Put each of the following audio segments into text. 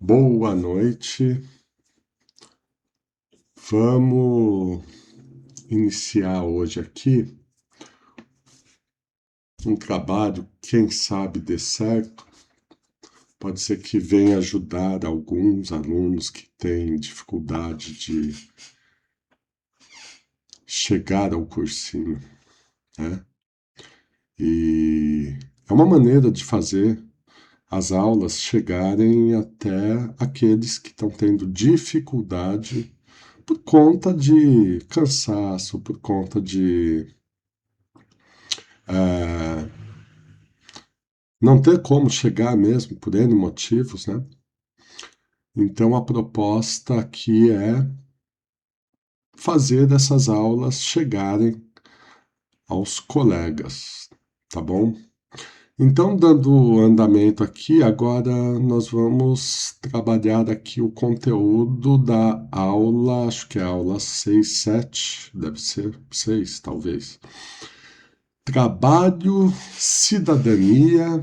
Boa noite. Vamos iniciar hoje aqui um trabalho, quem sabe dê certo. Pode ser que venha ajudar alguns alunos que têm dificuldade de chegar ao cursinho, né? E é uma maneira de fazer as aulas chegarem até aqueles que estão tendo dificuldade por conta de cansaço, por conta de não ter como chegar mesmo por N motivos, né? Então a proposta aqui é fazer essas aulas chegarem aos colegas, tá bom? Então, dando andamento aqui, agora nós vamos trabalhar aqui o conteúdo da aula, acho que é a aula 6, 7, deve ser 6, talvez. Trabalho, cidadania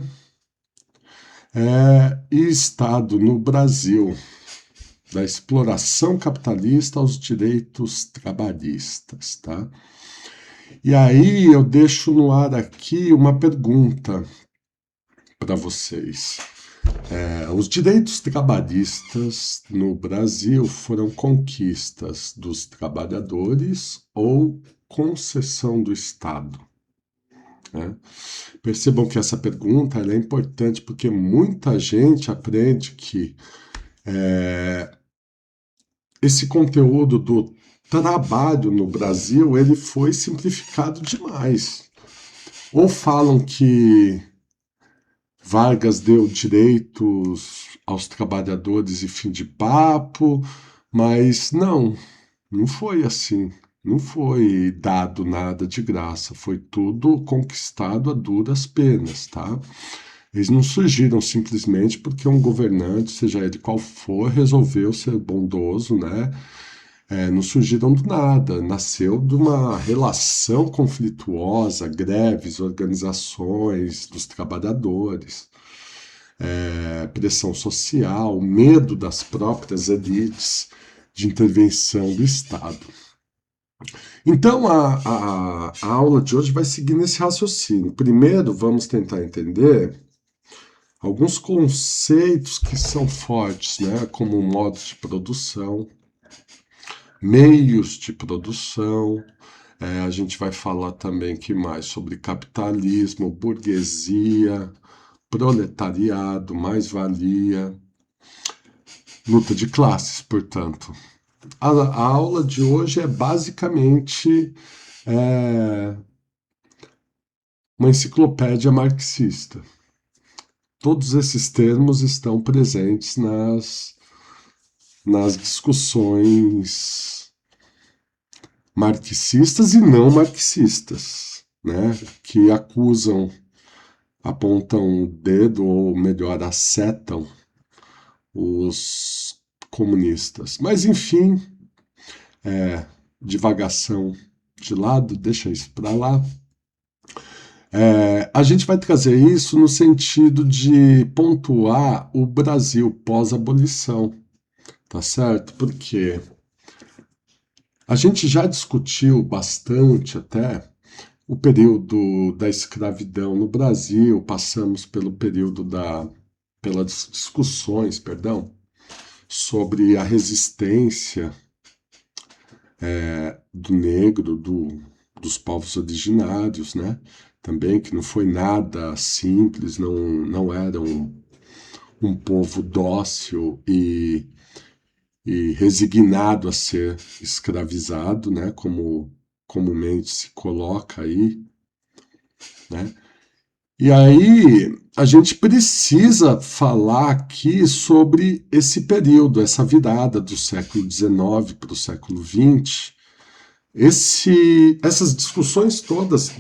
e Estado no Brasil, da exploração capitalista aos direitos trabalhistas, tá? E aí eu deixo no ar aqui uma pergunta para vocês. Os direitos trabalhistas no Brasil foram conquistas dos trabalhadores ou concessão do Estado? Né? Percebam que essa pergunta é importante porque muita gente aprende que esse conteúdo do trabalho no Brasil ele foi simplificado demais. Ou falam que Vargas deu direitos aos trabalhadores e fim de papo, mas não foi assim. Não foi dado nada de graça, foi tudo conquistado a duras penas, tá? Eles não surgiram simplesmente porque um governante, seja ele qual for, resolveu ser bondoso, né? Não surgiram do nada, nasceu de uma relação conflituosa, greves, organizações dos trabalhadores, pressão social, medo das próprias elites de intervenção do Estado. Então, a aula de hoje vai seguir nesse raciocínio. Primeiro, vamos tentar entender alguns conceitos que são fortes, né, como modo de produção, meios de produção. A gente vai falar também que mais sobre capitalismo, burguesia, proletariado, mais-valia, luta de classes, portanto. A aula de hoje é basicamente uma enciclopédia marxista. Todos esses termos estão presentes nas discussões marxistas e não marxistas, né? Que acusam, apontam o dedo, ou melhor, acertam os comunistas. Mas, enfim, divagação de lado, deixa isso para lá. A gente vai trazer isso no sentido de pontuar o Brasil pós-abolição, tá certo? Porque a gente já discutiu bastante até o período da escravidão no Brasil, passamos pelo período pelas discussões, perdão, sobre a resistência do negro, dos povos originários, né? Também que não foi nada simples, não era um povo dócil e resignado a ser escravizado, né? Como comumente se coloca aí, né? E aí a gente precisa falar aqui sobre esse período, essa virada do século XIX para o século XX. Essas discussões todas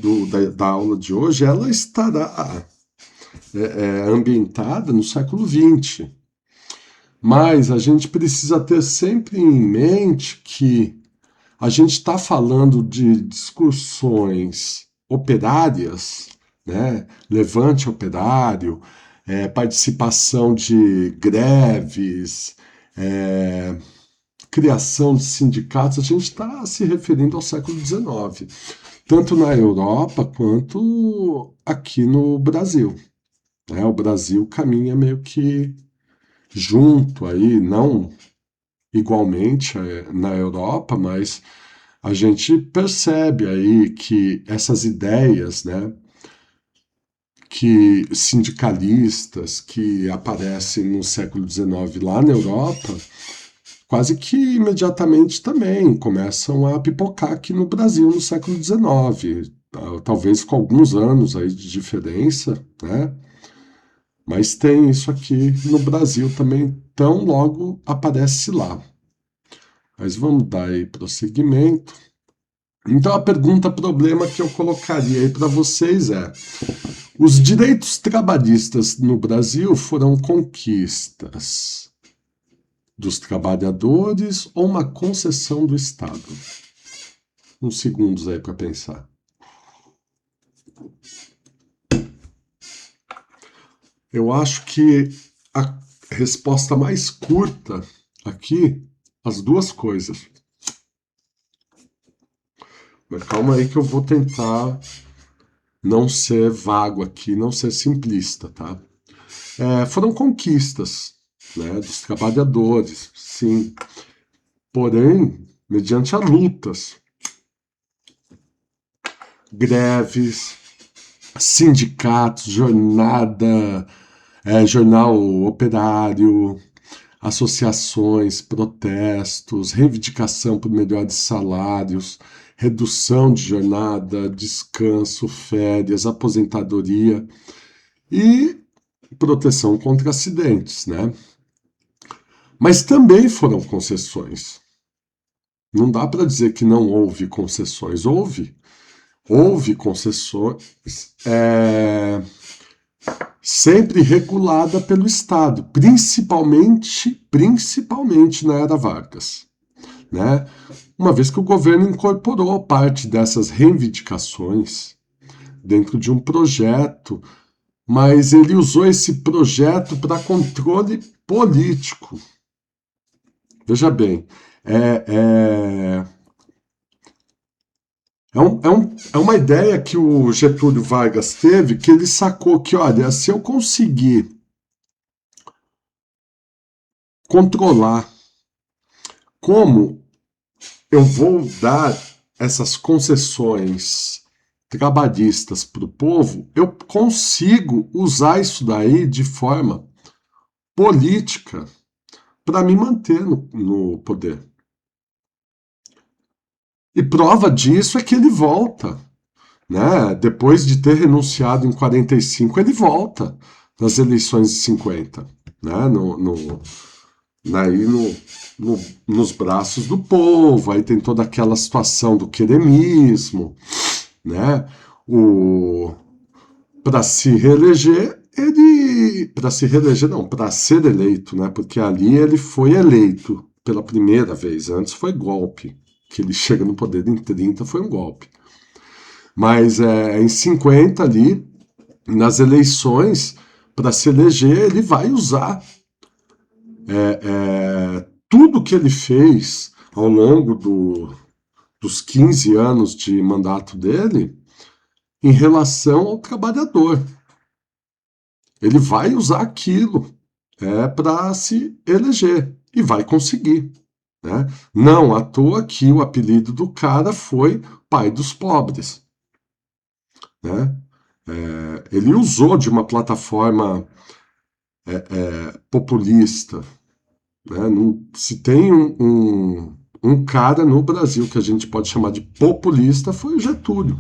da aula de hoje, ela estará ambientada no século XX. Mas a gente precisa ter sempre em mente que a gente está falando de discussões operárias, né? Levante operário, participação de greves, criação de sindicatos, a gente está se referindo ao século XIX, tanto na Europa quanto aqui no Brasil. Né? O Brasil caminha meio que junto aí, não igualmente na Europa, mas a gente percebe aí que essas ideias, né, que sindicalistas que aparecem no século XIX lá na Europa, quase que imediatamente também começam a pipocar aqui no Brasil no século XIX, talvez com alguns anos aí de diferença, né? Mas tem isso aqui no Brasil também, tão logo aparece lá. Mas vamos dar aí prosseguimento. Então a pergunta problema que eu colocaria aí para vocês é: os direitos trabalhistas no Brasil foram conquistas dos trabalhadores ou uma concessão do Estado? Uns segundos aí para pensar. Eu acho que a resposta mais curta aqui, as duas coisas. Mas calma aí que eu vou tentar não ser vago aqui, não ser simplista, tá? Foram conquistas, né, dos trabalhadores, sim. Porém, mediante a lutas, greves, sindicatos, jornada, jornal operário, associações, protestos, reivindicação por melhores salários, redução de jornada, descanso, férias, aposentadoria e proteção contra acidentes, né? Mas também foram concessões. Não dá para dizer que não houve concessões. Houve concessões, sempre regulada pelo Estado, principalmente na era Vargas, né? Uma vez que o governo incorporou parte dessas reivindicações dentro de um projeto, mas ele usou esse projeto para controle político. Veja bem, é uma ideia que o Getúlio Vargas teve, que ele sacou que, olha, se eu conseguir controlar como eu vou dar essas concessões trabalhistas para o povo, eu consigo usar isso daí de forma política para me manter no poder. E prova disso é que ele volta, né? Depois de ter renunciado em 45, ele volta nas eleições de 50, né? Aí nos braços do povo, aí tem toda aquela situação do queremismo, né? Para se reeleger, para se reeleger não, para ser eleito, né? Porque ali ele foi eleito pela primeira vez, antes foi golpe, que ele chega no poder em 30 foi um golpe. Mas em 50 ali, nas eleições, para se eleger, ele vai usar tudo que ele fez ao longo dos 15 anos de mandato dele em relação ao trabalhador. Ele vai usar aquilo para se eleger e vai conseguir. Né? Não à toa que o apelido do cara foi pai dos pobres. Né? Ele usou de uma plataforma populista. Né? Se tem um cara no Brasil que a gente pode chamar de populista, foi o Getúlio.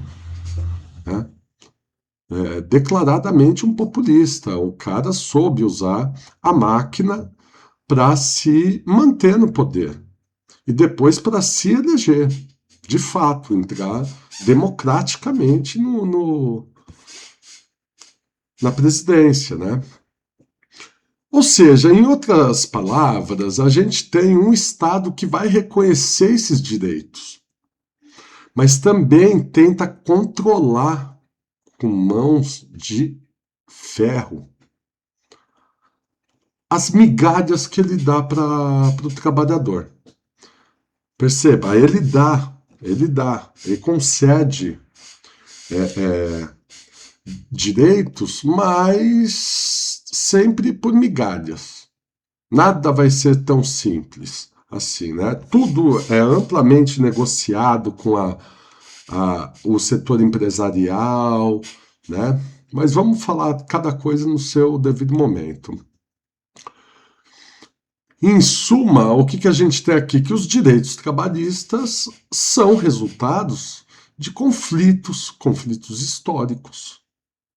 Né? Declaradamente um populista. O cara soube usar a máquina para se manter no poder e depois para se eleger, de fato, entrar democraticamente na presidência, né? Ou seja, em outras palavras, a gente tem um Estado que vai reconhecer esses direitos, mas também tenta controlar com mãos de ferro. as migalhas que ele dá para o trabalhador. Perceba, ele concede direitos, mas sempre por migalhas. Nada vai ser tão simples assim, né? Tudo é amplamente negociado com o setor empresarial, né? Mas vamos falar cada coisa no seu devido momento. Em suma, o que a gente tem aqui? Que os direitos trabalhistas são resultados de conflitos históricos,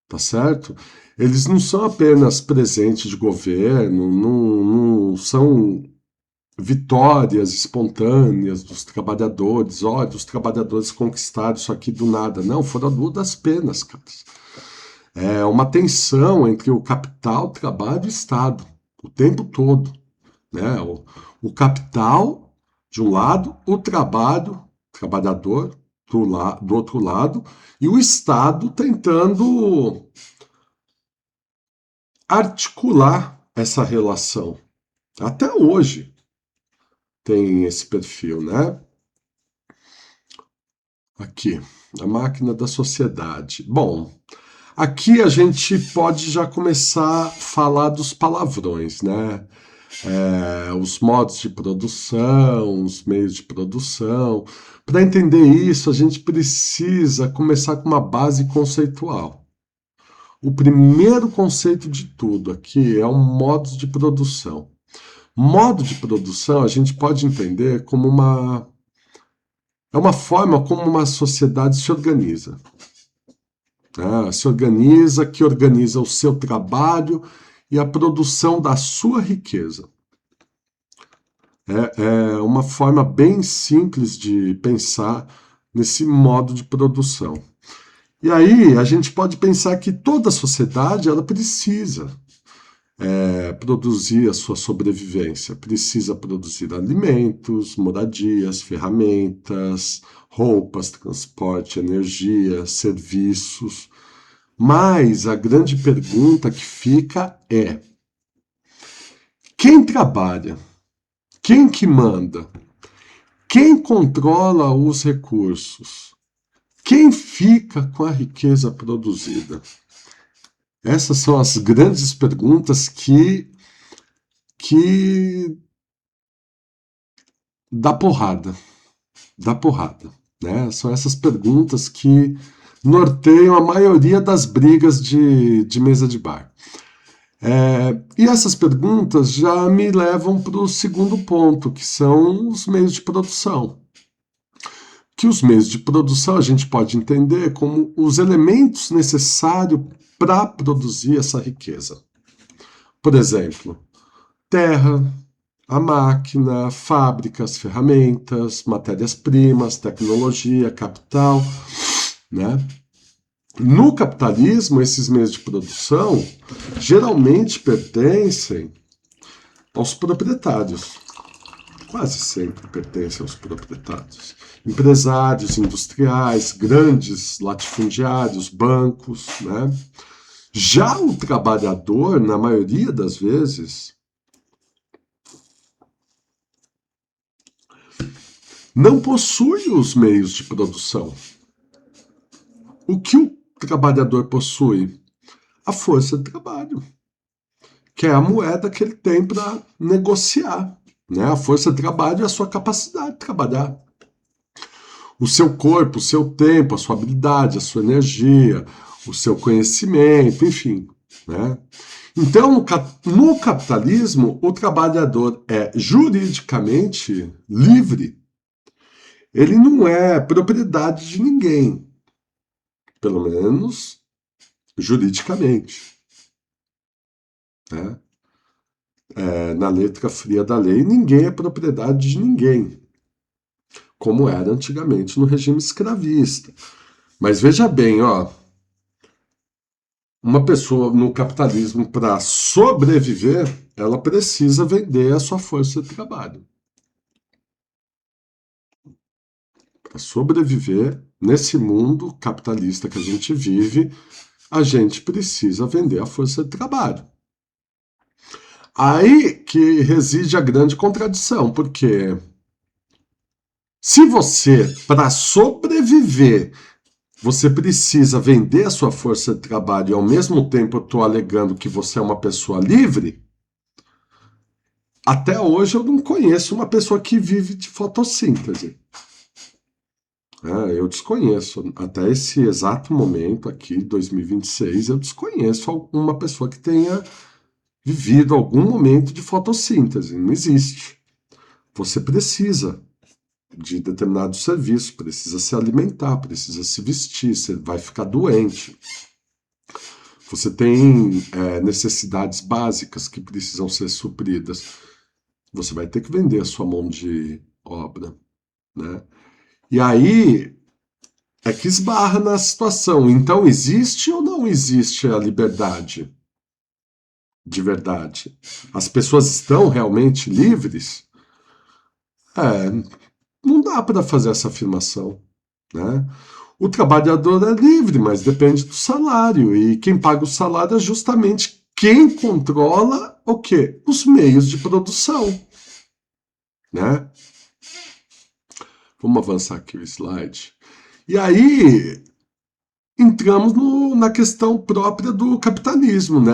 tá certo? Eles não são apenas presentes de governo, não são vitórias espontâneas dos trabalhadores. Olha, os trabalhadores conquistaram isso aqui do nada. Não, foram duras penas, cara. É uma tensão entre o capital, o trabalho e o Estado, o tempo todo, né? O capital, de um lado, o trabalhador, do outro lado, e o Estado tentando articular essa relação. Até hoje tem esse perfil, né? Aqui, a máquina da sociedade. Bom, aqui a gente pode já começar a falar dos palavrões, né? Os modos de produção, os meios de produção. Para entender isso, a gente precisa começar com uma base conceitual. O primeiro conceito de tudo aqui é o modo de produção. Modo de produção a gente pode entender como é uma forma como uma sociedade se organiza. Né? Se organiza, que organiza o seu trabalho e a produção da sua riqueza. É uma forma bem simples de pensar nesse modo de produção. E aí a gente pode pensar que toda a sociedade ela precisa produzir a sua sobrevivência, precisa produzir alimentos, moradias, ferramentas, roupas, transporte, energia, serviços. Mas a grande pergunta que fica é: quem trabalha? Quem que manda? Quem controla os recursos? Quem fica com a riqueza produzida? Essas são as grandes perguntas que dá porrada, né? São essas perguntas que norteiam a maioria das brigas de mesa de bar. E essas perguntas já me levam para o segundo ponto, que são os meios de produção. Que os meios de produção a gente pode entender como os elementos necessários para produzir essa riqueza. Por exemplo, terra, a máquina, fábricas, ferramentas, matérias-primas, tecnologia, capital, né? No capitalismo, esses meios de produção geralmente pertencem aos proprietários. Quase sempre pertencem aos proprietários. Empresários industriais, grandes latifundiários, bancos, né? Já o trabalhador, na maioria das vezes, não possui os meios de produção. O que o trabalhador possui? A força de trabalho, que é a moeda que ele tem para negociar. Né? A força de trabalho é a sua capacidade de trabalhar. O seu corpo, o seu tempo, a sua habilidade, a sua energia, o seu conhecimento, enfim. Né? Então, no capitalismo, o trabalhador é juridicamente livre. Ele não é propriedade de ninguém, pelo menos juridicamente. Né? Na letra fria da lei, ninguém é propriedade de ninguém, como era antigamente no regime escravista. Mas veja bem, ó, uma pessoa no capitalismo, para sobreviver, ela precisa vender a sua força de trabalho. Para sobreviver nesse mundo capitalista que a gente vive, a gente precisa vender a força de trabalho. Aí que reside a grande contradição, porque se você, para sobreviver, você precisa vender a sua força de trabalho e ao mesmo tempo eu estou alegando que você é uma pessoa livre, até hoje eu não conheço uma pessoa que vive de fotossíntese. Eu desconheço, até esse exato momento aqui, 2026, eu desconheço uma pessoa que tenha vivido algum momento de fotossíntese. Não existe. Você precisa de determinado serviço, precisa se alimentar, precisa se vestir, você vai ficar doente. Você tem necessidades básicas que precisam ser supridas. Você vai ter que vender a sua mão de obra, né? E aí é que esbarra na situação. Então, existe ou não existe a liberdade de verdade? As pessoas estão realmente livres? É, não dá para fazer essa afirmação, né? O trabalhador é livre, mas depende do salário. E quem paga o salário é justamente quem controla o quê? Os meios de produção, né? Vamos avançar aqui o slide. E aí entramos na questão própria do capitalismo, né?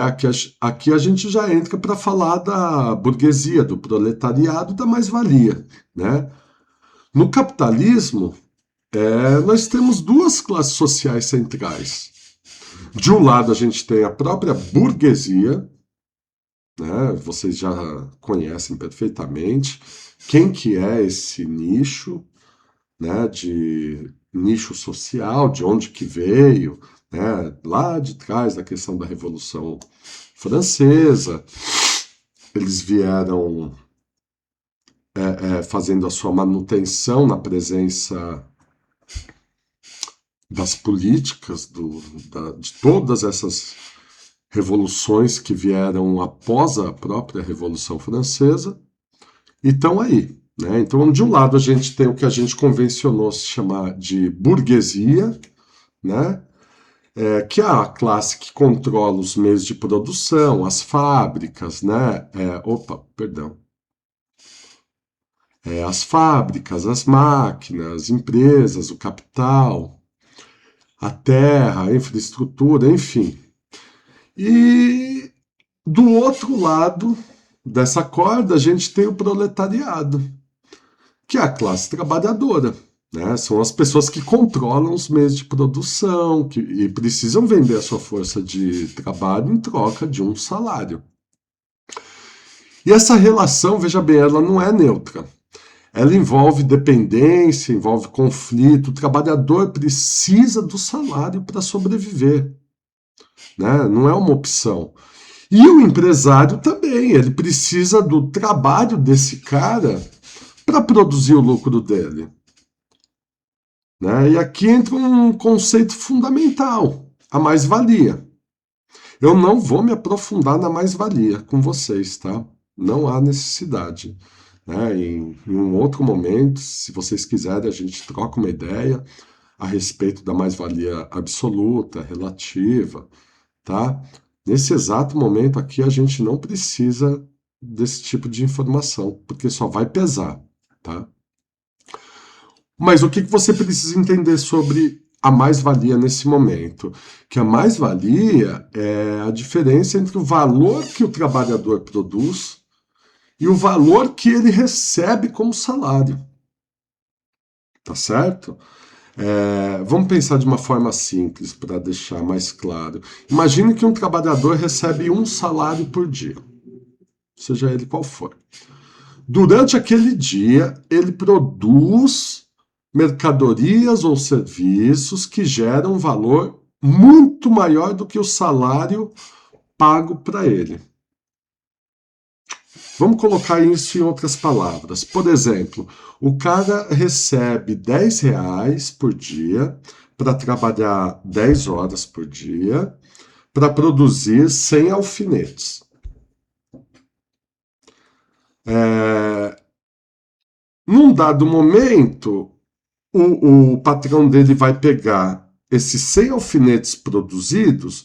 Aqui a gente já entra para falar da burguesia, do proletariado, da mais-valia, né? No capitalismo, nós temos duas classes sociais centrais. De um lado, a gente tem a própria burguesia, né? Vocês já conhecem perfeitamente quem que é esse nicho, né? De nicho social, de onde que veio, né? Lá de trás da questão da Revolução Francesa, eles vieram fazendo a sua manutenção na presença das políticas, de todas essas revoluções que vieram após a própria Revolução Francesa, e estão aí. Né? Então, de um lado, a gente tem o que a gente convencionou se chamar de burguesia, né? Que é a classe que controla os meios de produção, as fábricas, né? As fábricas, as máquinas, as empresas, o capital, a terra, a infraestrutura, enfim. E do outro lado dessa corda, a gente tem o proletariado, que é a classe trabalhadora. Né? São as pessoas que controlam os meios de produção e precisam vender a sua força de trabalho em troca de um salário. E essa relação, veja bem, ela não é neutra. Ela envolve dependência, envolve conflito. O trabalhador precisa do salário para sobreviver. Né? Não é uma opção. E o empresário também, ele precisa do trabalho desse cara para produzir o lucro dele. Né? E aqui entra um conceito fundamental, a mais-valia. Eu não vou me aprofundar na mais-valia com vocês, tá? Não há necessidade. Né? Em um outro momento, se vocês quiserem, a gente troca uma ideia a respeito da mais-valia absoluta, relativa, tá? Nesse exato momento aqui, a gente não precisa desse tipo de informação, porque só vai pesar, tá? Mas o que você precisa entender sobre a mais-valia nesse momento? Que a mais-valia é a diferença entre o valor que o trabalhador produz e o valor que ele recebe como salário. Tá certo? Vamos pensar de uma forma simples para deixar mais claro. Imagine que um trabalhador recebe um salário por dia, seja ele qual for. Durante aquele dia, ele produz mercadorias ou serviços que geram um valor muito maior do que o salário pago para ele. Vamos colocar isso em outras palavras. Por exemplo, o cara recebe R$ 10 por dia para trabalhar 10 horas por dia para produzir 100 alfinetes. Num dado momento, o patrão dele vai pegar esses 100 alfinetes produzidos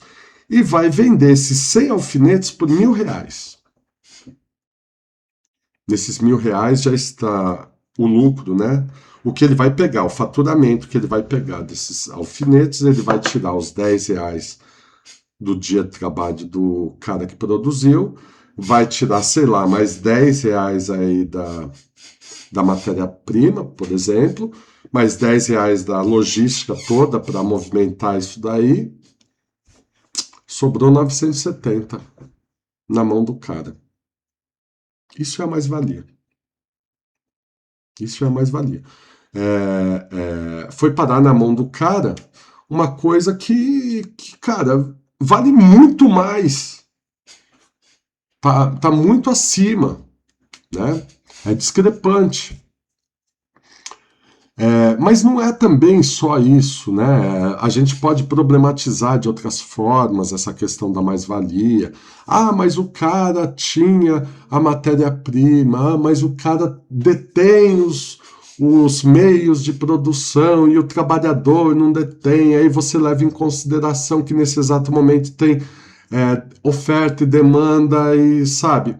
e vai vender esses 100 alfinetes por R$ 1.000. Nesses R$ 1.000 já está o lucro, né? O que ele vai pegar, o faturamento que ele vai pegar desses alfinetes, ele vai tirar os R$ 10 do dia de trabalho do cara que produziu, vai tirar, sei lá, mais R$ 10 aí da matéria-prima, por exemplo, mais R$ 10 da logística toda para movimentar isso daí, sobrou 970 na mão do cara. Isso é a mais-valia. Isso é a mais-valia. Foi parar na mão do cara uma coisa que, cara, vale muito mais. Tá muito acima, né? É discrepante. Mas não é também só isso, né? A gente pode problematizar de outras formas essa questão da mais-valia. Ah, mas o cara tinha a matéria-prima, ah, mas o cara detém os meios de produção e o trabalhador não detém. Aí você leva em consideração que nesse exato momento tem oferta e demanda e, sabe,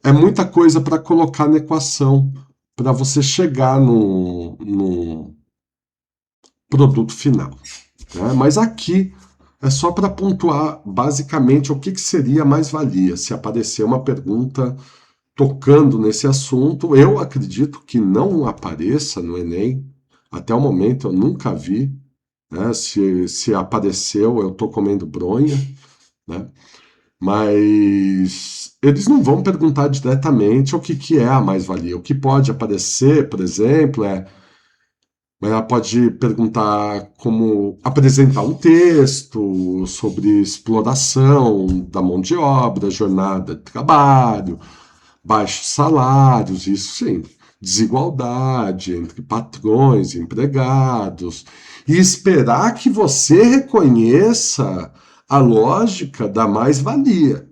é muita coisa para colocar na equação para você chegar no produto final, né? Mas aqui é só para pontuar basicamente o que seria mais-valia. Se aparecer uma pergunta tocando nesse assunto, eu acredito que não apareça no Enem. Até o momento eu nunca vi, né? Se apareceu, eu estou comendo bronha, né? Mas eles não vão perguntar diretamente o que é a mais-valia. O que pode aparecer, por exemplo, ela pode perguntar como apresentar um texto sobre exploração da mão de obra, jornada de trabalho, baixos salários, isso sim, desigualdade entre patrões e empregados, e esperar que você reconheça a lógica da mais-valia,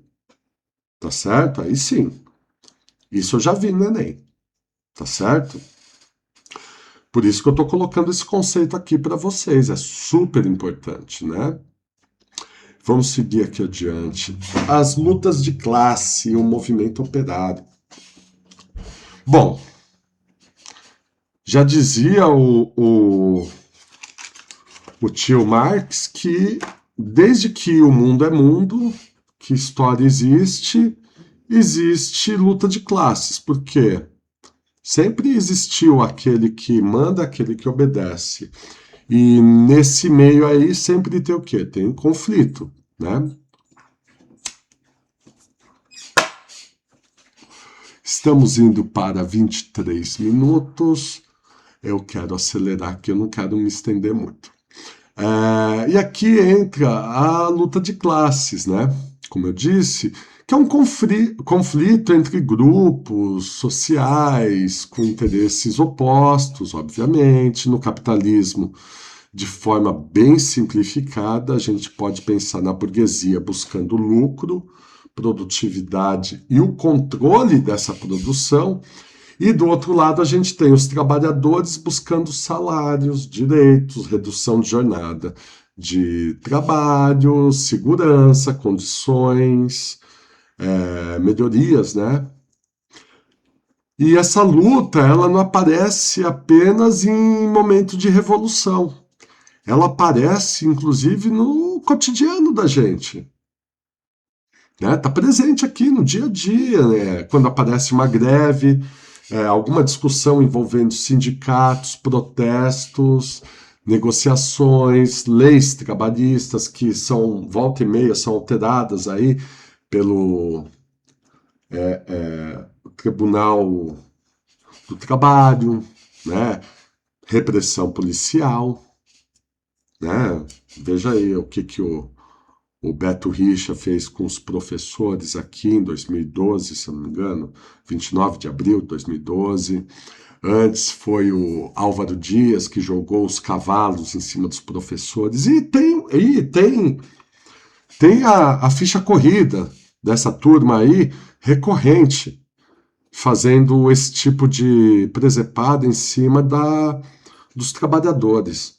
tá certo? Aí sim, isso eu já vi no Enem, tá certo? Por isso que eu estou colocando esse conceito aqui para vocês, é super importante, né? Vamos seguir aqui adiante. As lutas de classe e o movimento operário. Bom, já dizia o tio Marx que desde que o mundo é mundo, que história existe, existe luta de classes. Por quê? Sempre existiu aquele que manda, aquele que obedece. E nesse meio aí sempre tem o quê? Tem conflito, né? Estamos indo para 23 minutos. Eu quero acelerar aqui, eu não quero me estender muito. E aqui entra a luta de classes, né? Como eu disse, que é um conflito entre grupos sociais com interesses opostos, obviamente. No capitalismo, de forma bem simplificada, a gente pode pensar na burguesia buscando lucro, produtividade e o controle dessa produção, e do outro lado, a gente tem os trabalhadores buscando salários, direitos, redução de jornada de trabalho, segurança, condições, melhorias, né? E essa luta, ela não aparece apenas em momento de revolução. Ela aparece, inclusive, no cotidiano da gente. Né? Tá presente aqui no dia a dia, né? Quando aparece uma greve, alguma discussão envolvendo sindicatos, protestos, negociações, leis trabalhistas que são volta e meia são alteradas aí pelo Tribunal do Trabalho, né? Repressão policial, né? Veja aí o que o Beto Richa fez com os professores aqui em 2012, se eu não me engano, 29 de abril de 2012. Antes foi o Álvaro Dias que jogou os cavalos em cima dos professores. Tem a ficha corrida dessa turma aí recorrente, fazendo esse tipo de presepada em cima dos trabalhadores.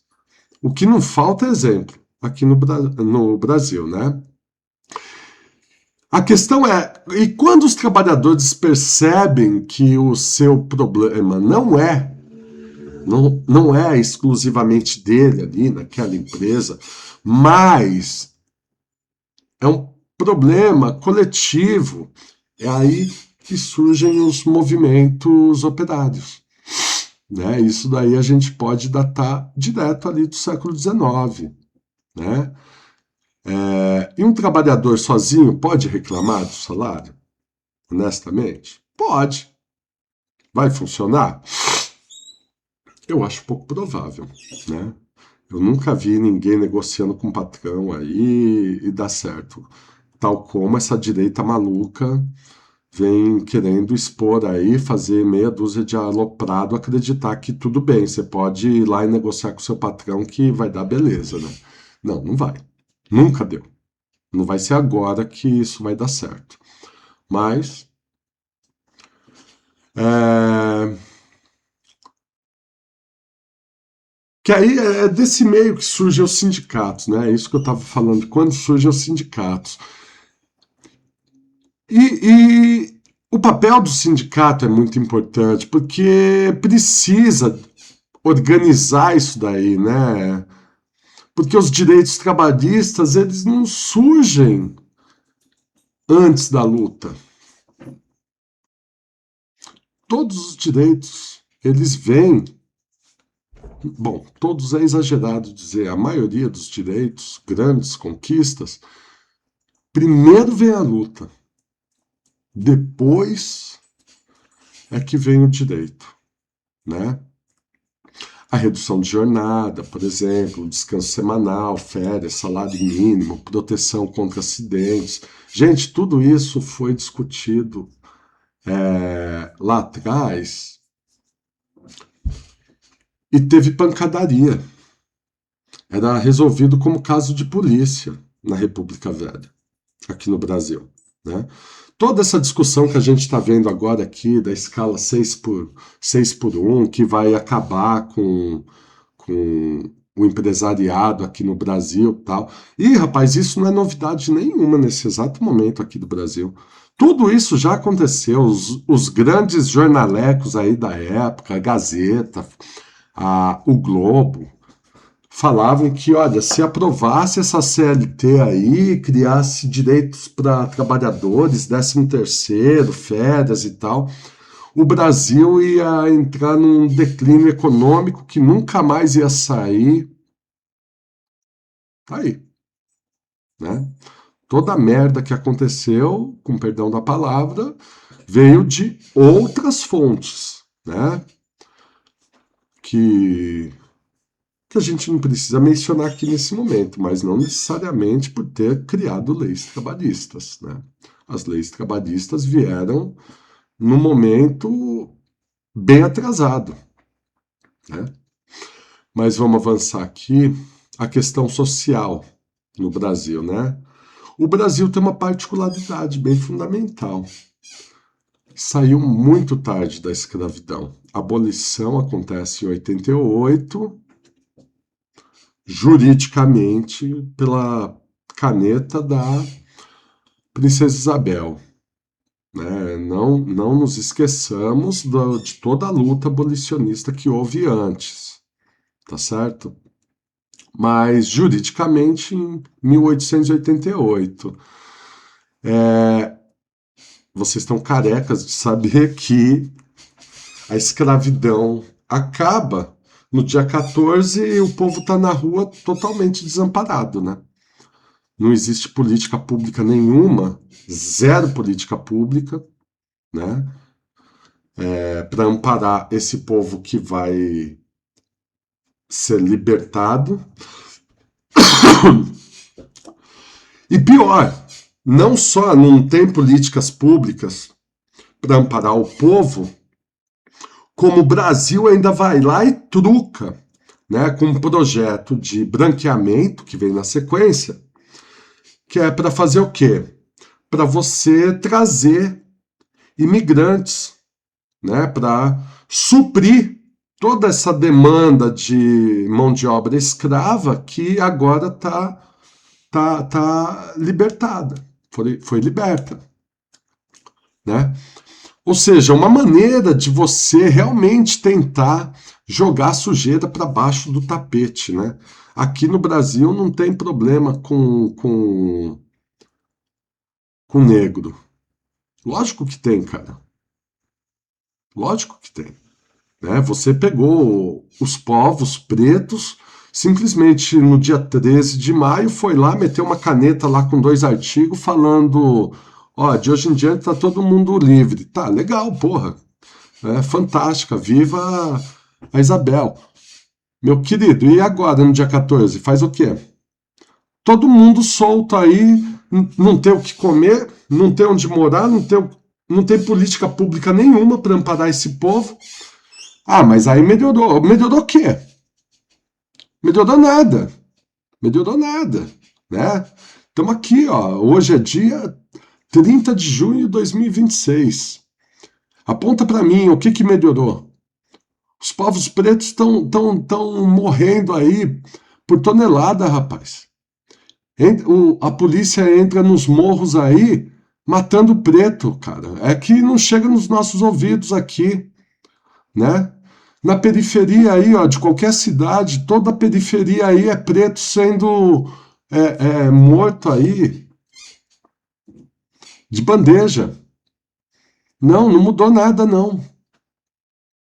O que não falta é exemplo aqui no Brasil, né? A questão é, e quando os trabalhadores percebem que o seu problema não é exclusivamente dele ali naquela empresa, mas é um problema coletivo, é aí que surgem os movimentos operários. Né? Isso daí a gente pode datar direto ali do século XIX. Né? E um trabalhador sozinho pode reclamar do salário? Honestamente? Pode. Vai funcionar? Eu acho pouco provável. Né? Eu nunca vi ninguém negociando com o patrão aí e dar certo. Tal como essa direita maluca vem querendo expor aí, fazer meia dúzia de aloprado, acreditar que tudo bem, você pode ir lá e negociar com o seu patrão que vai dar beleza, né? Não, não vai. Nunca deu. Não vai ser agora que isso vai dar certo. Mas é, que aí é desse meio que surgem os sindicatos, né? É isso que eu estava falando, quando surgem os sindicatos. E o papel do sindicato é muito importante, porque precisa organizar isso daí, né? Porque os direitos trabalhistas, eles não surgem antes da luta. Todos os direitos, eles vêm. Bom, todos é exagerado dizer, a maioria dos direitos, grandes conquistas, primeiro vem a luta, depois é que vem o direito, né? A redução de jornada, por exemplo, descanso semanal, férias, salário mínimo, proteção contra acidentes. Gente, tudo isso foi discutido lá atrás e teve pancadaria. Era resolvido como caso de polícia na República Velha, aqui no Brasil. Né? Toda essa discussão que a gente está vendo agora aqui, da escala 6 por 1, que vai acabar com o empresariado aqui no Brasil e tal. E, rapaz, isso não é novidade nenhuma nesse exato momento aqui do Brasil. Tudo isso já aconteceu. Os grandes jornalecos aí da época, a Gazeta, o Globo, falavam que, olha, se aprovasse essa CLT aí, criasse direitos para trabalhadores, 13º, férias e tal, o Brasil ia entrar num declínio econômico que nunca mais ia sair. Tá aí, né? Toda a merda que aconteceu, com perdão da palavra, veio de outras fontes, né? Que, que a gente não precisa mencionar aqui nesse momento, mas não necessariamente por ter criado leis trabalhistas, né? As leis trabalhistas vieram no momento bem atrasado, né? Mas vamos avançar aqui. A questão social no Brasil, né? O Brasil tem uma particularidade bem fundamental. Saiu muito tarde da escravidão. A abolição acontece em 88, juridicamente pela caneta da Princesa Isabel. Né? Não nos esqueçamos de toda a luta abolicionista que houve antes, tá certo? Mas juridicamente em 1888. Vocês estão carecas de saber que a escravidão acaba no dia 14 e o povo está na rua totalmente desamparado, né? Não existe política pública nenhuma, zero política pública, né? Para amparar esse povo que vai ser libertado. E pior, não só não tem políticas públicas para amparar o povo, como o Brasil ainda vai lá e truca, né, com um projeto de branqueamento que vem na sequência, que é para fazer o quê? Para você trazer imigrantes, né, para suprir toda essa demanda de mão de obra escrava que agora tá libertada. foi liberta, né? Ou seja, uma maneira de você realmente tentar jogar a sujeira para baixo do tapete, né? Aqui no Brasil não tem problema com negro. Lógico que tem, cara. Lógico que tem. Né? Você pegou os povos pretos, simplesmente no dia 13 de maio foi lá, meteu uma caneta lá com 2 artigos falando: ó, de hoje em diante tá todo mundo livre. Tá, legal, porra. É fantástica, viva a Isabel. Meu querido, e agora no dia 14? Faz o quê? Todo mundo solto aí, não tem o que comer, não tem onde morar, não tem política pública nenhuma para amparar esse povo. Ah, mas aí melhorou. Melhorou o quê? Melhorou nada. Melhorou nada, né? Estamos aqui, ó. Hoje é dia 30 de junho de 2026. Aponta para mim o que melhorou. Os povos pretos estão morrendo aí por tonelada, rapaz. A polícia entra nos morros aí matando preto, cara. É que não chega nos nossos ouvidos aqui, né? Na periferia aí, ó, de qualquer cidade, toda a periferia aí é preto sendo morto aí de bandeja. Não, não mudou nada não,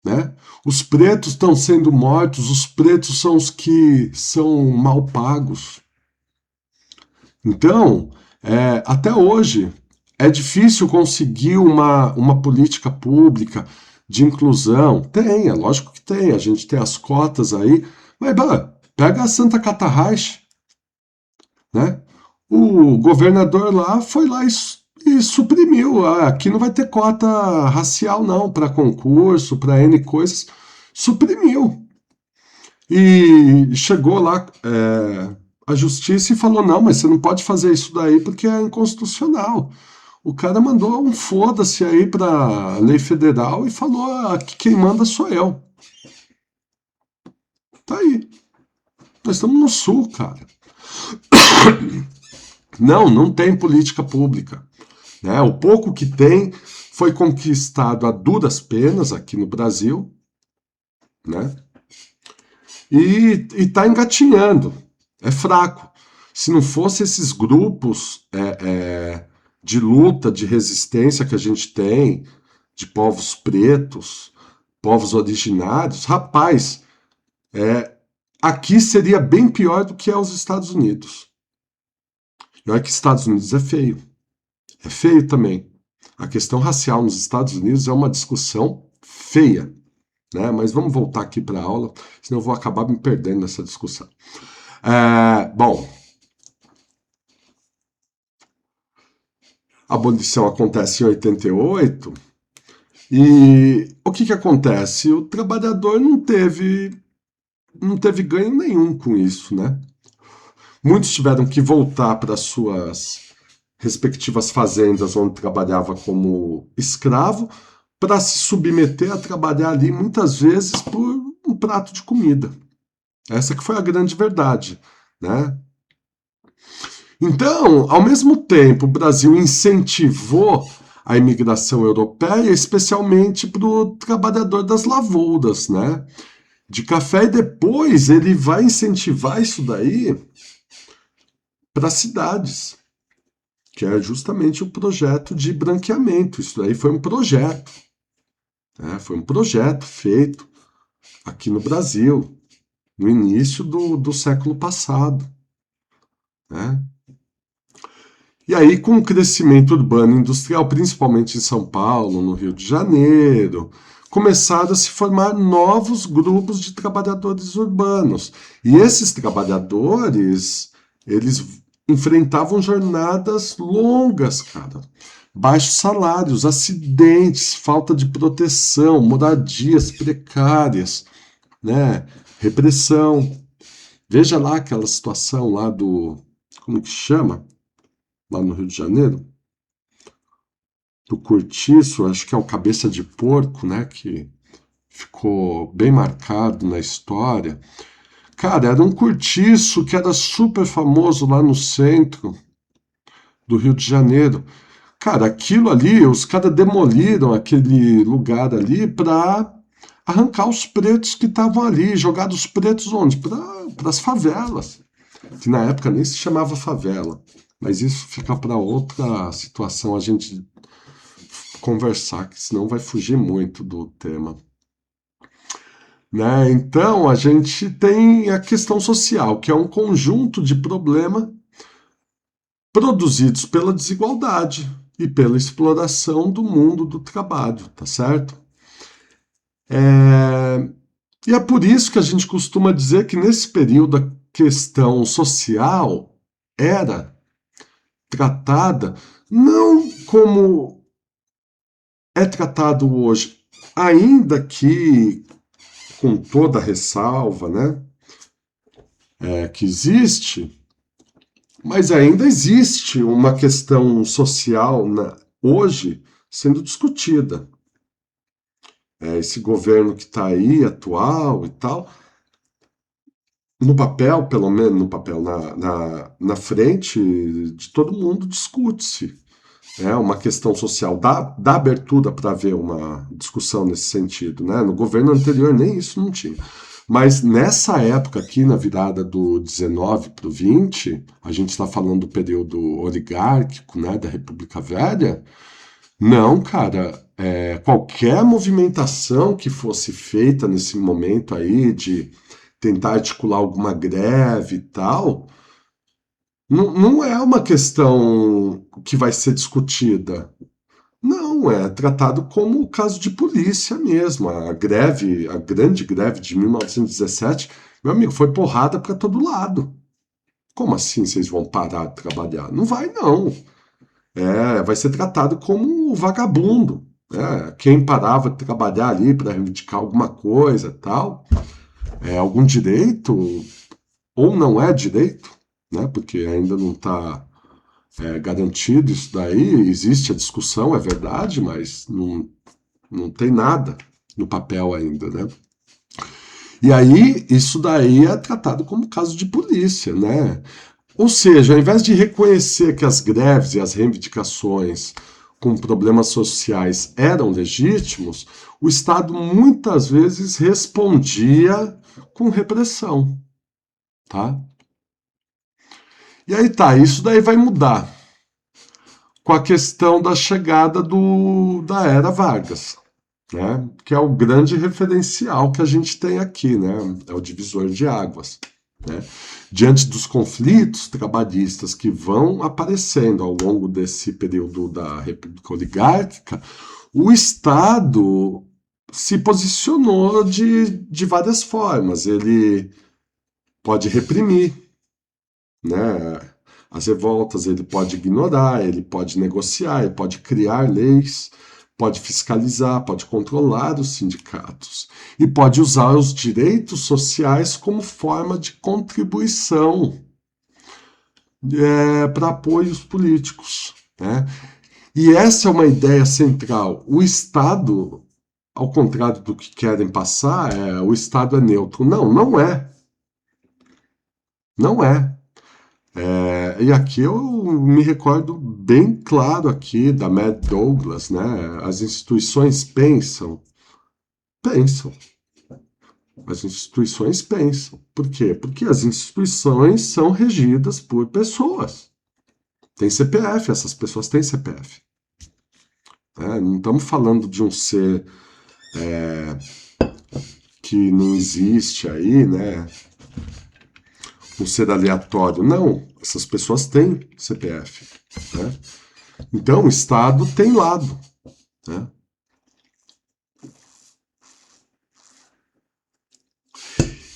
né? Os pretos estão sendo mortos, os pretos são os que são mal pagos. Então, até hoje, é difícil conseguir uma política pública de inclusão. Tem, é lógico que tem, a gente tem as cotas aí, mas pega a Santa Catarrache, né? O governador lá foi lá e suprimiu. Ah, aqui não vai ter cota racial, não, para concurso, para N coisas. Suprimiu. E chegou lá a justiça e falou: não, mas você não pode fazer isso daí porque é inconstitucional. O cara mandou um foda-se aí pra lei federal e falou: que quem manda sou eu. Tá aí. Nós estamos no sul, cara. Não, não tem política pública. Né? O pouco que tem foi conquistado a duras penas aqui no Brasil, né? E está engatinhando. É fraco. Se não fosse esses grupos de luta, de resistência que a gente tem, de povos pretos, povos originários, rapaz, aqui seria bem pior do que é os Estados Unidos. E olha que Estados Unidos é feio. É feio também. A questão racial nos Estados Unidos é uma discussão feia. Né? Mas vamos voltar aqui para a aula, senão eu vou acabar me perdendo nessa discussão. Bom, a abolição acontece em 88 e o que acontece? O trabalhador não teve ganho nenhum com isso, né? Muitos tiveram que voltar para suas respectivas fazendas onde trabalhava como escravo para se submeter a trabalhar ali muitas vezes por um prato de comida. Essa que foi a grande verdade, né? Então, ao mesmo tempo, o Brasil incentivou a imigração europeia, especialmente para o trabalhador das lavouras, né? De café, e depois ele vai incentivar isso daí para as cidades, que é justamente o projeto de branqueamento. Isso daí foi um projeto, né? Foi um projeto feito aqui no Brasil, no início do século passado, né? E aí, com o crescimento urbano e industrial, principalmente em São Paulo, no Rio de Janeiro, começaram a se formar novos grupos de trabalhadores urbanos. E esses trabalhadores, eles enfrentavam jornadas longas, cara. Baixos salários, acidentes, falta de proteção, moradias precárias, né? Repressão. Veja lá aquela situação lá como que chama? Lá no Rio de Janeiro, do Cortiço, acho que é o Cabeça de Porco, né, que ficou bem marcado na história. Cara, era um cortiço que era super famoso lá no centro, do Rio de Janeiro. Cara, aquilo ali, os caras demoliram aquele lugar ali para arrancar os pretos que estavam ali, jogar os pretos onde? Para as favelas, que na época nem se chamava favela. Mas isso fica para outra situação a gente conversar, que senão vai fugir muito do tema. Né? Então, a gente tem a questão social, que é um conjunto de problemas produzidos pela desigualdade e pela exploração do mundo do trabalho, tá certo? E é por isso que a gente costuma dizer que nesse período a questão social era tratada não como é tratado hoje, ainda que com toda a ressalva, né, que existe, mas ainda existe uma questão social hoje sendo discutida. Esse governo que está aí, atual e tal, no papel, pelo menos no papel, na frente de todo mundo discute-se. É uma questão social, dá abertura para haver uma discussão nesse sentido. Né? No governo anterior nem isso não tinha. Mas nessa época aqui, na virada do 19 para o 20, a gente está falando do período oligárquico, né, da República Velha. Não, cara, qualquer movimentação que fosse feita nesse momento aí de tentar articular alguma greve e tal, não é uma questão que vai ser discutida. Não, é tratado como caso de polícia mesmo. A greve, a grande greve de 1917, meu amigo, foi porrada para todo lado. Como assim vocês vão parar de trabalhar? Não vai, não. Vai ser tratado como vagabundo. Né? Quem parava de trabalhar ali para reivindicar alguma coisa tal, algum direito, ou não é direito, né? Porque ainda não está garantido isso daí, existe a discussão, é verdade, mas não tem nada no papel ainda, né? E aí, isso daí é tratado como caso de polícia, né? Ou seja, ao invés de reconhecer que as greves e as reivindicações com problemas sociais eram legítimos, o Estado muitas vezes respondia com repressão, tá? E aí tá, isso daí vai mudar com a questão da chegada da era Vargas, né? Que é o grande referencial que a gente tem aqui, né? É o divisor de águas. Né? Diante dos conflitos trabalhistas que vão aparecendo ao longo desse período da República Oligárquica, o Estado se posicionou de várias formas. Ele pode reprimir, né, as revoltas, ele pode ignorar, ele pode negociar, ele pode criar leis, pode fiscalizar, pode controlar os sindicatos e pode usar os direitos sociais como forma de contribuição para apoios políticos. Né? E essa é uma ideia central. O Estado, ao contrário do que querem passar, o Estado é neutro. Não, não é. Não é. E aqui eu me recordo bem claro aqui da Mad Douglas, né? As instituições pensam, pensam. As instituições pensam. Por quê? Porque as instituições são regidas por pessoas. Tem CPF, essas pessoas têm CPF. Né? Não estamos falando de um ser que não existe aí, né? Um ser aleatório. Não, essas pessoas têm CPF. Né? Então, o Estado tem lado. Né?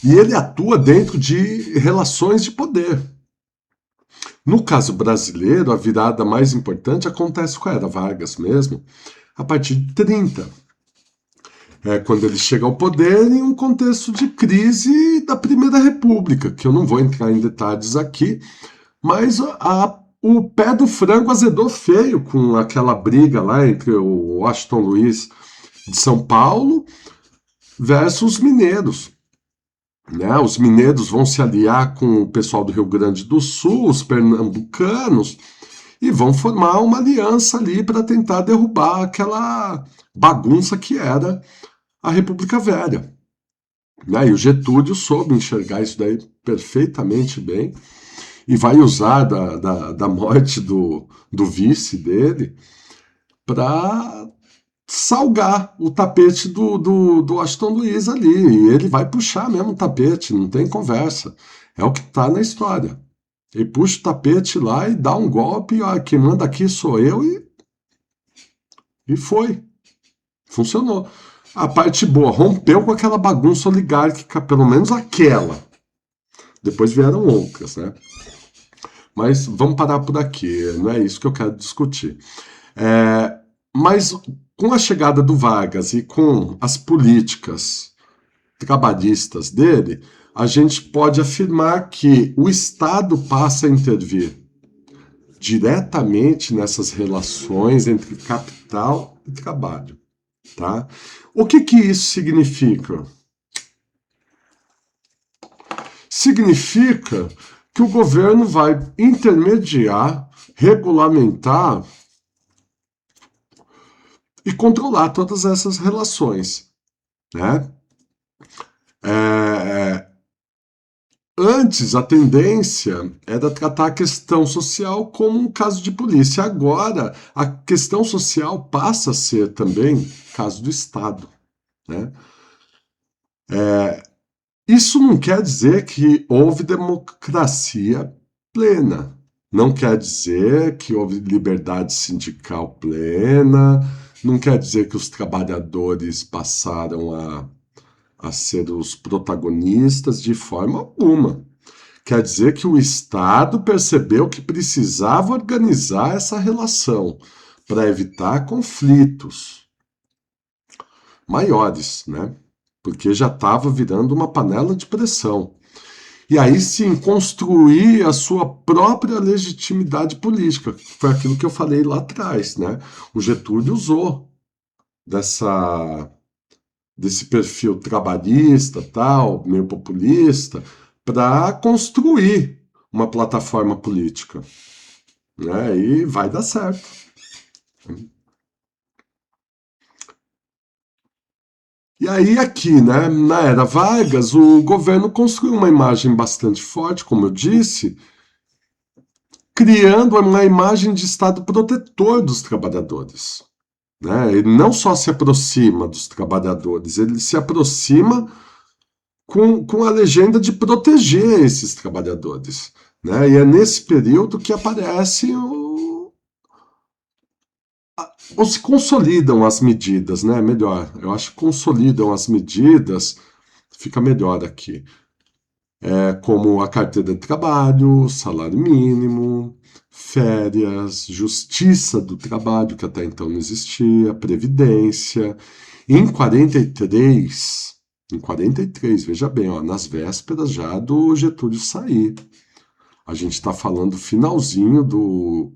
E ele atua dentro de relações de poder. No caso brasileiro, a virada mais importante acontece com a Era Vargas mesmo, a partir de 30. Quando ele chega ao poder em um contexto de crise da Primeira República, que eu não vou entrar em detalhes aqui, mas o pé do frango azedou feio com aquela briga lá entre o Washington Luiz de São Paulo versus os mineiros. Né? Os mineiros vão se aliar com o pessoal do Rio Grande do Sul, os pernambucanos, e vão formar uma aliança ali para tentar derrubar aquela bagunça que era a República Velha. Né? E o Getúlio soube enxergar isso daí perfeitamente bem e vai usar da morte do vice dele para salgar o tapete do Aston Luiz ali. E ele vai puxar mesmo o tapete, não tem conversa. É o que está na história. Ele puxa o tapete lá e dá um golpe, ó, quem manda aqui sou eu, e foi. Funcionou. A parte boa, rompeu com aquela bagunça oligárquica, pelo menos aquela. Depois vieram outras, né? Mas vamos parar por aqui, não é isso que eu quero discutir. Mas com a chegada do Vargas e com as políticas trabalhistas dele, a gente pode afirmar que o Estado passa a intervir diretamente nessas relações entre capital e trabalho. Tá? O que isso significa? Significa que o governo vai intermediar, regulamentar e controlar todas essas relações. Né? Antes, a tendência era tratar a questão social como um caso de polícia. Agora, a questão social passa a ser também caso do Estado. Né? Isso não quer dizer que houve democracia plena. Não quer dizer que houve liberdade sindical plena. Não quer dizer que os trabalhadores passaram a ser os protagonistas de forma alguma. Quer dizer que o Estado percebeu que precisava organizar essa relação para evitar conflitos maiores, né? Porque já estava virando uma panela de pressão. E aí sim, construir a sua própria legitimidade política. Foi aquilo que eu falei lá atrás, né? O Getúlio usou desse perfil trabalhista, tal, meio populista, para construir uma plataforma política. Né? E vai dar certo. E aí, aqui, né, na era Vargas, o governo construiu uma imagem bastante forte, como eu disse, criando uma imagem de Estado protetor dos trabalhadores. Né? Ele não só se aproxima dos trabalhadores, ele se aproxima com a legenda de proteger esses trabalhadores. Né? E é nesse período que aparece ou se consolidam as medidas, né? Melhor, eu acho que consolidam as medidas, fica melhor aqui. Como a carteira de trabalho, salário mínimo, férias, justiça do trabalho, que até então não existia, previdência. Em 43, veja bem, ó, nas vésperas já do Getúlio sair. A gente está falando finalzinho do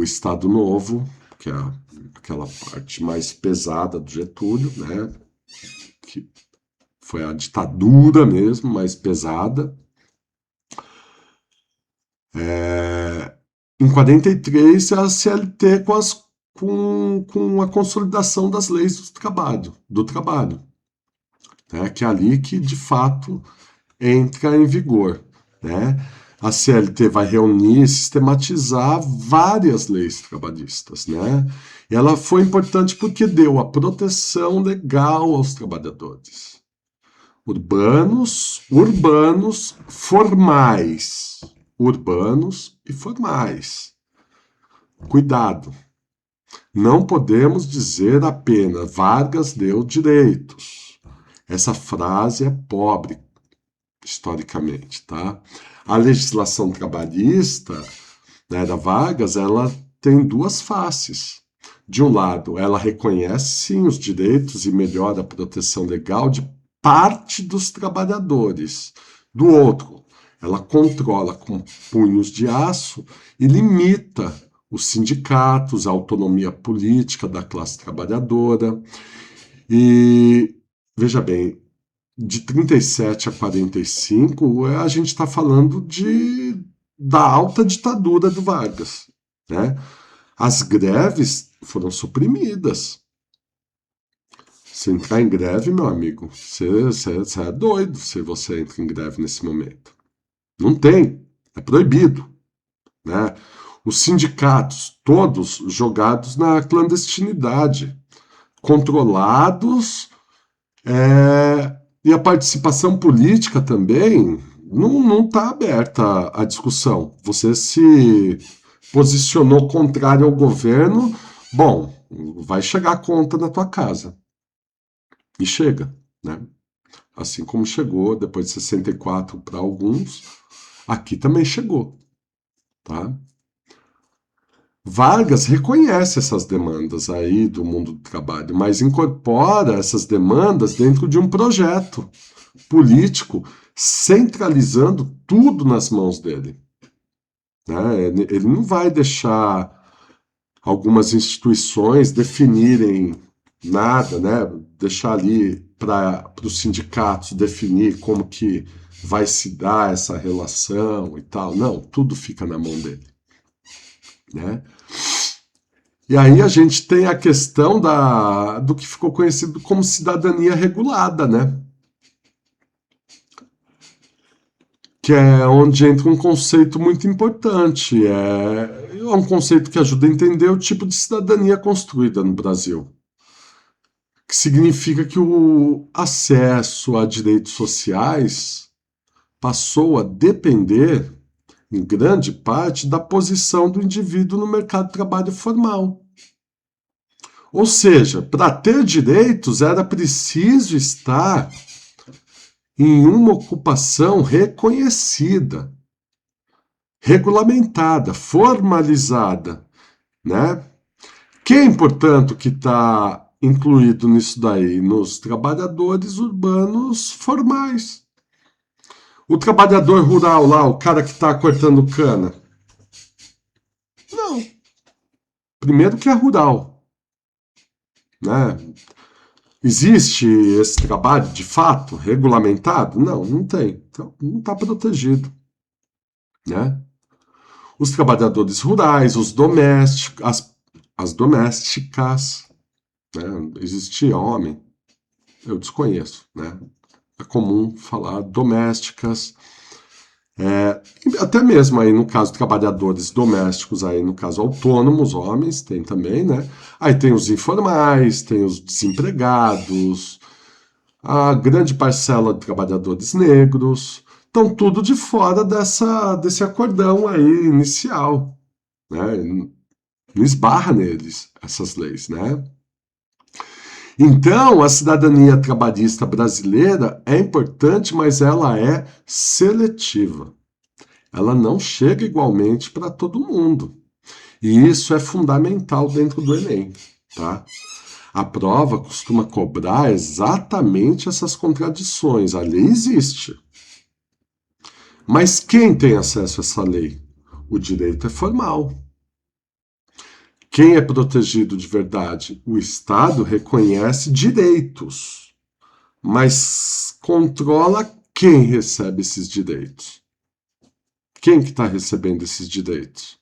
Estado Novo, que é aquela parte mais pesada do Getúlio, né? Que foi a ditadura mesmo, mais pesada. Em 43, a CLT com a consolidação das leis do trabalho, né? Que é ali que, de fato, entra em vigor. Né? A CLT vai reunir e sistematizar várias leis trabalhistas. Né? E ela foi importante porque deu a proteção legal aos trabalhadores. Urbanos, formais. Urbanos e formais. Cuidado. Não podemos dizer apenas Vargas deu direitos. Essa frase é pobre, historicamente, tá? A legislação trabalhista, né, da Vargas, ela tem duas faces. De um lado, ela reconhece sim os direitos e melhora a proteção legal de parte dos trabalhadores. Do outro, ela controla com punhos de aço e limita os sindicatos, a autonomia política da classe trabalhadora. E veja bem, de 37 a 45, a gente está falando de da alta ditadura do Vargas, né? As greves foram suprimidas. Se entrar em greve, meu amigo, você é doido se você entra em greve nesse momento. Não tem, é proibido, né? Os sindicatos, todos jogados na clandestinidade, controlados, e a participação política também não está aberta à discussão. Você se posicionou contrário ao governo, bom, vai chegar a conta na tua casa. E chega, né? Assim como chegou depois de 64 para alguns, aqui também chegou, tá? Vargas reconhece essas demandas aí do mundo do trabalho, mas incorpora essas demandas dentro de um projeto político, centralizando tudo nas mãos dele, né? Ele não vai deixar algumas instituições definirem nada, né? Deixar ali para os sindicatos definir como que vai se dar essa relação e tal. Não, tudo fica na mão dele, né? E aí a gente tem a questão do que ficou conhecido como cidadania regulada, né? Que é onde entra um conceito muito importante. É um conceito que ajuda a entender o tipo de cidadania construída no Brasil. Que significa que o acesso a direitos sociais passou a depender, em grande parte, da posição do indivíduo no mercado de trabalho formal. Ou seja, para ter direitos era preciso estar em uma ocupação reconhecida, regulamentada, formalizada, né? Quem, portanto, que está incluído nisso daí? Nos trabalhadores urbanos formais. O trabalhador rural lá, o cara que está cortando cana. Não. Primeiro que é rural, né? Existe esse trabalho de fato regulamentado? Não, não tem. Então, não está protegido, né? Os trabalhadores rurais, os domésticos, as domésticas, né? Existia homem, eu desconheço, né? É comum falar domésticas, até mesmo aí no caso trabalhadores domésticos, aí no caso autônomos, homens, tem também, né? Aí tem os informais, tem os desempregados, a grande parcela de trabalhadores negros, estão tudo de fora desse acordão aí inicial, né? Não esbarra neles essas leis, né? Então, a cidadania trabalhista brasileira é importante, mas ela é seletiva. Ela não chega igualmente para todo mundo. E isso é fundamental dentro do Enem, tá? A prova costuma cobrar exatamente essas contradições. A lei existe. Mas quem tem acesso a essa lei? O direito é formal. Quem é protegido de verdade? O Estado reconhece direitos, mas controla quem recebe esses direitos. Quem que está recebendo esses direitos?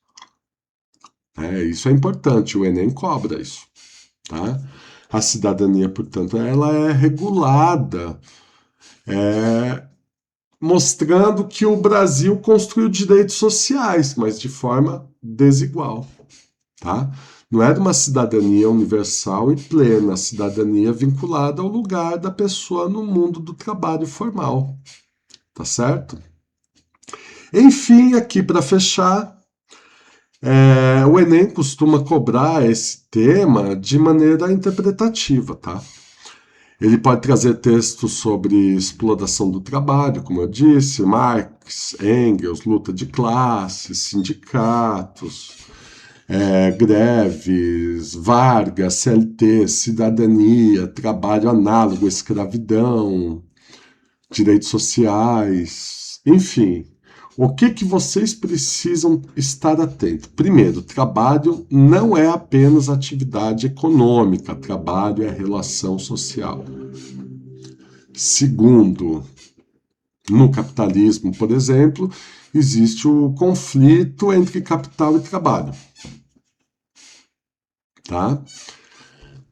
Isso é importante, o Enem cobra isso. Tá? A cidadania, portanto, ela é regulada, mostrando que o Brasil construiu direitos sociais, mas de forma desigual. Tá? Não é de uma cidadania universal e plena, cidadania vinculada ao lugar da pessoa no mundo do trabalho formal. Tá certo? Enfim, aqui para fechar, o Enem costuma cobrar esse tema de maneira interpretativa, tá? Ele pode trazer textos sobre exploração do trabalho, como eu disse, Marx, Engels, luta de classes, sindicatos, greves, Vargas, CLT, cidadania, trabalho análogo, escravidão, direitos sociais, enfim. O que vocês precisam estar atentos? Primeiro, trabalho não é apenas atividade econômica, trabalho é relação social. Segundo, no capitalismo, por exemplo, existe o conflito entre capital e trabalho. Tá?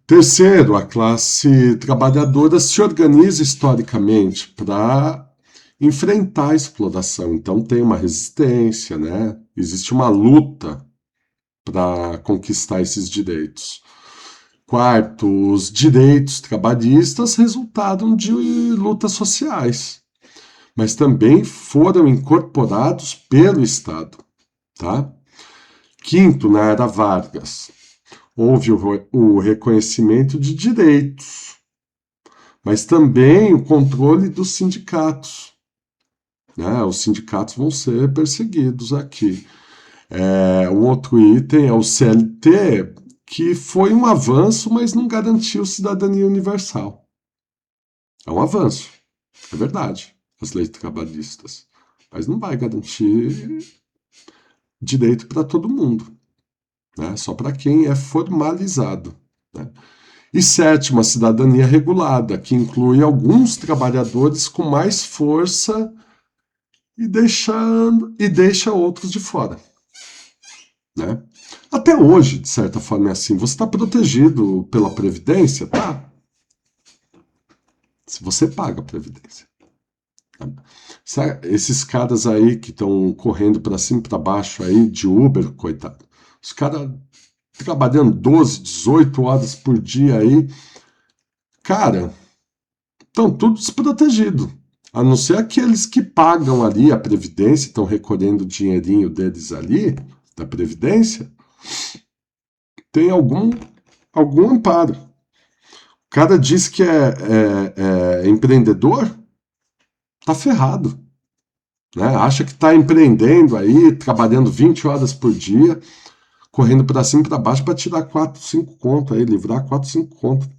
Terceiro, a classe trabalhadora se organiza historicamente para enfrentar a exploração. Então tem uma resistência, né? Existe uma luta para conquistar esses direitos. Quarto, os direitos trabalhistas resultaram de lutas sociais, mas também foram incorporados pelo Estado. Tá? Quinto, na era Vargas, houve o reconhecimento de direitos, mas também o controle dos sindicatos. Né? Os sindicatos vão ser perseguidos aqui. O outro item é o CLT, que foi um avanço, mas não garantiu cidadania universal. É um avanço, é verdade, as leis trabalhistas, mas não vai garantir direito para todo mundo, né? Só para quem é formalizado. Né? E sétima, a cidadania regulada, que inclui alguns trabalhadores com mais força e deixa outros de fora. Né? Até hoje, de certa forma, é assim. Você está protegido pela Previdência? Tá. Se você paga a Previdência. Tá? Esses caras aí que estão correndo para cima e para baixo aí de Uber, coitado. Os caras trabalhando 12, 18 horas por dia aí. Cara, estão tudo desprotegido. A não ser aqueles que pagam ali a Previdência, estão recolhendo o dinheirinho deles ali, da Previdência, tem algum amparo. O cara diz que é empreendedor, tá ferrado. Né? Acha que está empreendendo aí, trabalhando 20 horas por dia, correndo para cima e para baixo para tirar 4, 5 conto aí, livrar 4, 5 conto.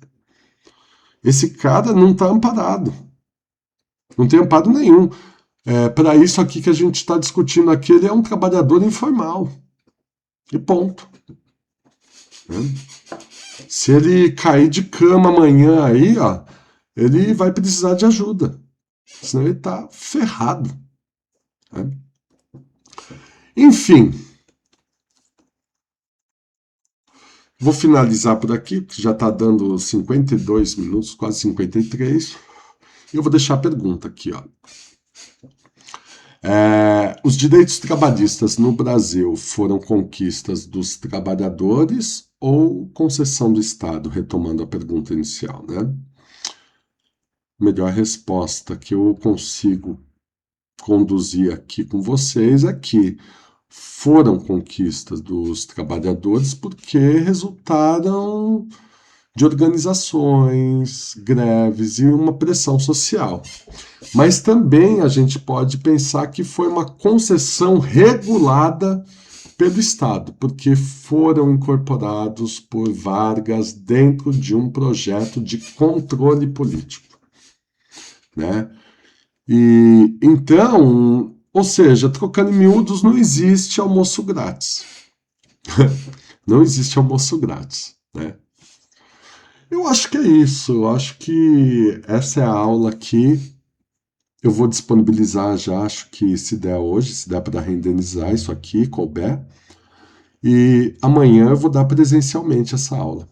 Esse cara não está amparado. Não tem amparo nenhum. Para isso aqui que a gente está discutindo aqui, ele é um trabalhador informal. E ponto. Né? Se ele cair de cama amanhã aí, ó, ele vai precisar de ajuda. Senão ele está ferrado. Né? Enfim, vou finalizar por aqui, porque já está dando 52 minutos, quase 53. E eu vou deixar a pergunta aqui. Ó. Os direitos trabalhistas no Brasil foram conquistas dos trabalhadores ou concessão do Estado? Retomando a pergunta inicial. Né? Melhor resposta que eu consigo conduzir aqui com vocês é que foram conquistas dos trabalhadores porque resultaram de organizações, greves e uma pressão social. Mas também a gente pode pensar que foi uma concessão regulada pelo Estado, porque foram incorporados por Vargas dentro de um projeto de controle político. Né? E então, ou seja, trocando em miúdos, não existe almoço grátis. Não existe almoço grátis, né? Eu acho que é isso. Eu acho que essa é a aula aqui. Eu vou disponibilizar já, acho que se der hoje, se der para renderizar isso aqui, couber. E amanhã eu vou dar presencialmente essa aula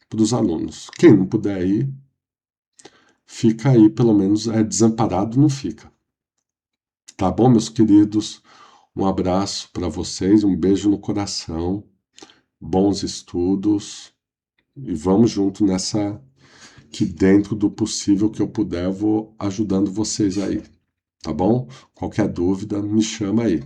para os alunos. Quem não puder ir, fica aí, pelo menos desamparado, não fica. Tá bom, meus queridos? Um abraço para vocês, um beijo no coração, bons estudos e vamos junto nessa que dentro do possível que eu puder eu vou ajudando vocês aí, tá bom? Qualquer dúvida me chama aí.